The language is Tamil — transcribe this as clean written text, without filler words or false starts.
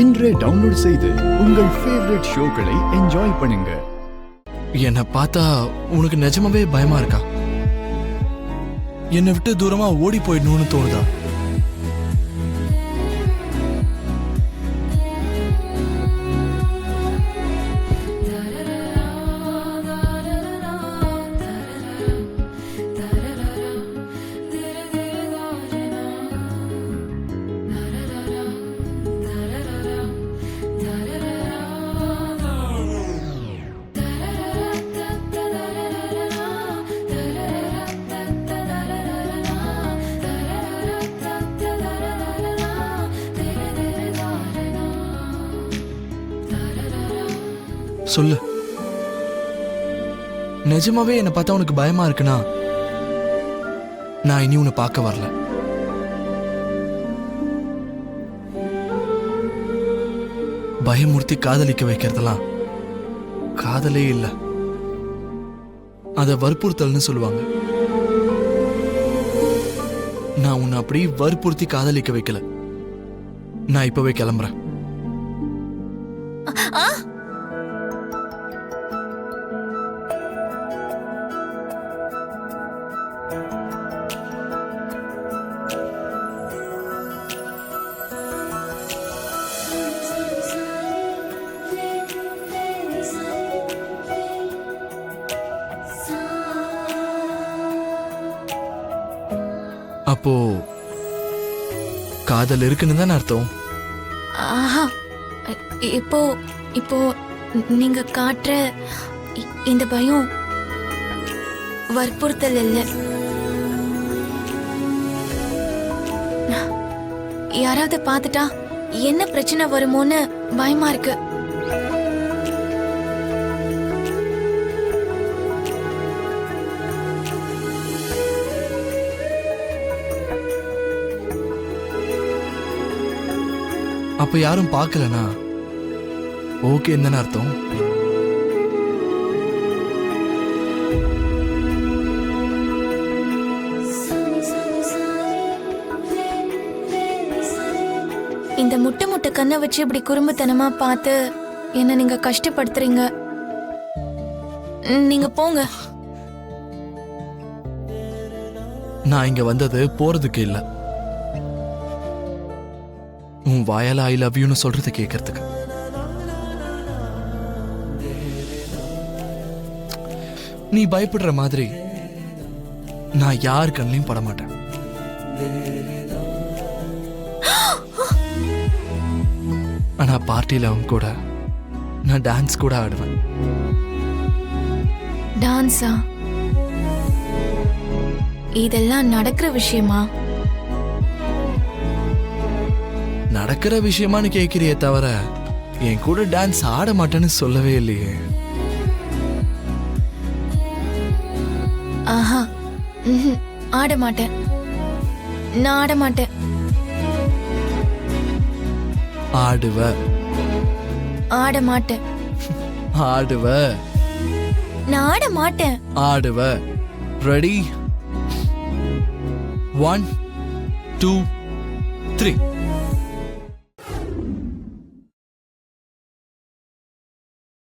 இன்றே டவுன்லோட் செய்து உங்கள் ஃபேவரட் ஷோக்களை என்ஜாய் பண்ணுங்க. என்னை பார்த்தா உனக்கு நிஜமாவே பயமா இருக்கா? என்னை விட்டு தூரமா ஓடி போயிடணும்னு தோணுதா? சொல்லு, நிஜமாவே என்னை பார்த்தா உனக்கு பயமா இருக்குன்னா நான் இனி உன்னை பார்க்க வரல. பயமுறுத்தி காதலிக்க வைக்கிறதெல்லாம் காதலே இல்லை, அதை வற்புறுத்தல்னு சொல்லுவாங்க. நான் உன்னை அப்படி வற்புறுத்தி காதலிக்க வைக்கல. நான் இப்பவே கிளம்புறேன். அப்போ காதல் இருக்குன்னு தானே அர்த்தம்? ஆஹா, இப்போ இப்போ நீங்க காட்டுற இந்த பயம் வற்புறுத்தல் இல்ல. யாராவது பார்த்துட்டா என்ன பிரச்சனை வருமோன்னு பயமா இருக்கு. அப்ப யாரும் பார்க்கலனா ஓகே என்ன அர்த்தம்? இந்த முட்டை முட்டை கண்ணை வச்சு இப்படி குறும்புத்தனமா பார்த்து என்ன நீங்க கஷ்டப்படுத்துறீங்க. நீங்க போங்க. நான் இங்க வந்தது போறதுக்கு இல்ல, உன் வாயால ஐ லவ் யூன்னு சொல்றது கேட்கறதுக்கு. நீ பயப்படுற மாதிரி நான் யார் கண்ணையும் பட மாட்டேன். ஆனா பார்ட்டியில அவங்க கூட நான் டான்ஸ் கூட ஆடுவேன். டான்ஸா? இதெல்லாம் நடக்கிற விஷயமா? நடக்கிற விஷயமானு கேட்கிறியே தவிர என் கூட டான்ஸ் ஆட மாட்டேன்னு சொல்லவே இல்லையே. ஆஹா, ஆட மாட்டேன். நான் ஆட மாட்டேன். ஆடுவ. ஆட மாட்டேன். ஆடுவ. நான் ஆட மாட்டேன். ஆடுவ. ரெடி? 1 2 3